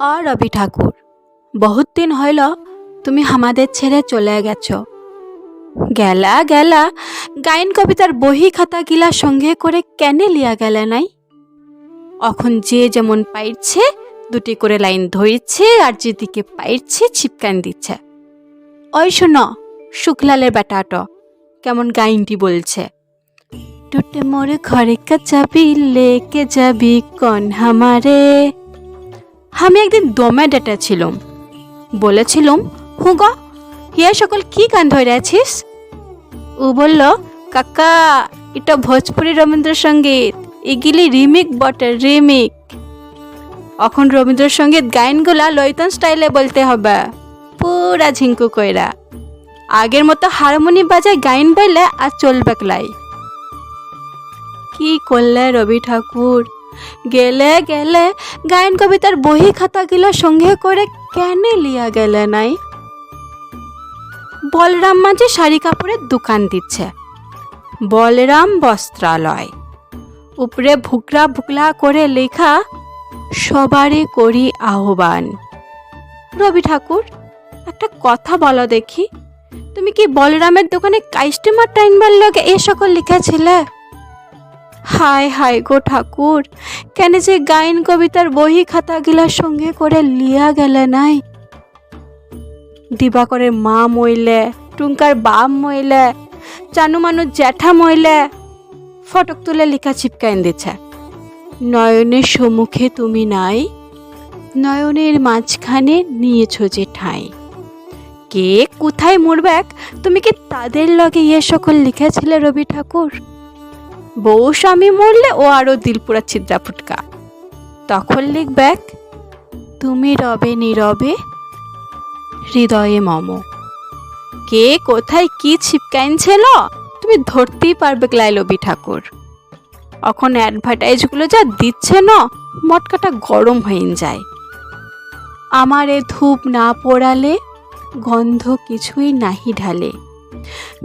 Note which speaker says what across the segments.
Speaker 1: और रवि ठाकुर, बहुत दिन हईल তুমি আমাদের ছেড়ে চলে গেছো। গেলা গেলা গাইন কবিতার বহি খাতা গিলা সঙ্গে করে কেনে লিয়া গেলে নাই? এখন যে যেমন পাইছে দুটি করে লাইন ধরছে আর যেদিকে পাইছে ছিপকান দিচ্ছে। ওই শোনো, শুক্লালের বেটাটো কেমন গাইনটি বলছে, টুটে মোরে ঘরে কা চাবি লেকে যাবি কন হামারে। আমি একদিন দমে ডেটেছিলাম, বলেছিলাম হুগো হিয়া সকল কি গান ধরে আছিস? ও বলল, কাকা এটা ভোজপুরি রবীন্দ্রসঙ্গীত, এগুলি রিমিক বটে, রিমিক। এখন রবীন্দ্রসঙ্গীত গাইনগুলা লইতন স্টাইলে বলতে হবে, পুরা ঝিঙ্কু কইরা। আগের মতো হারমোনি বাজায় গাইন বললে আর চলবে লাই। কি করলে রবি ঠাকুর, গেলে গেলে গায়ন কবিতার বহি খাতাগুলো সঙ্গে করে কেন লিয়া গেলে নাই? বলরাম মাঝে শাড়ি কাপড়ের দোকান দিচ্ছে, বলরাম বস্ত্রালয়, উপরে ভুকরা ভুকলা করে লেখা সবারই করি আহ্বান। রবি ঠাকুর, একটা কথা বলো দেখি, তুমি কি বলরামের দোকানে কাস্টমার টাইনবার লগে এ সকল লিখেছিলে? হায় হায় গো ঠাকুর, কেন যে গাইন কবিতার বহি খাতাগুলার সঙ্গে করে লিয়া গেলে নাই? দিবাকরের মা মইলে, টুঙ্কার বাপ মইলে, চানু মানুষ জ্যাঠা মইলে ফটক তুলে লেখা চিপকাইন দিচ্ছে, নয়নের সম্মুখে তুমি নাই, নয়নের মাঝখানে নিয়েছ যে ঠাঁই। কে কোথায় মরবেক তুমি কি তাদের লগে ইয়ে সকল লিখেছিলে রবি ঠাকুর? বউ স্বামী মরলে ও আরো দিলপুরা ছিদ্রা ফুটকা, তখন লিখবেক তুমি রবে নীরবে হৃদয়ে মম। কে কোথায় কি ছিপকাইন ছিল তুমি ধরতেই পারবে লাই রবি ঠাকুর। এখন অ্যাডভার্টাইজগুলো যা দিচ্ছে না, মটকাটা গরম হয়ে যায়। আমার এ ধূপ না পোড়ালে গন্ধ কিছুই নাহি ঢালে,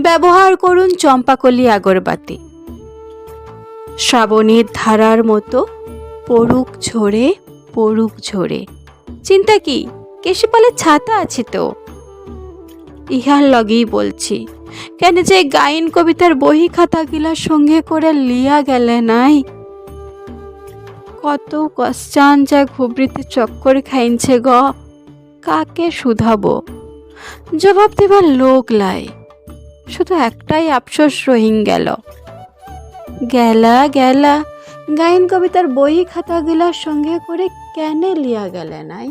Speaker 1: ব্যবহার করুন চম্পাকলি আগরবাতি। শ্রাবণের ধারার মতো পড়ুক ঝরে, পড়ুক ঝরে, চিন্তা কি, কেশপালের ছাতা আছে তো। ইহার লগেই বলছি, কেন যে গাইন কবিতার বহি খাতাগুলার সঙ্গে করে লিয়া গেলে নাই? কত কষ্টান যা ঘুবড়িতে চক্কর খাইনছে গ, কাকে শুধাবো? জবাব দেবার লোক লাই, শুধু একটাই আফসোস রহিং গেল, গেলা গেলা গাইন কবিতার বহি খাতাগুলার সঙ্গে করে কেন লিয়া গেলে নাই?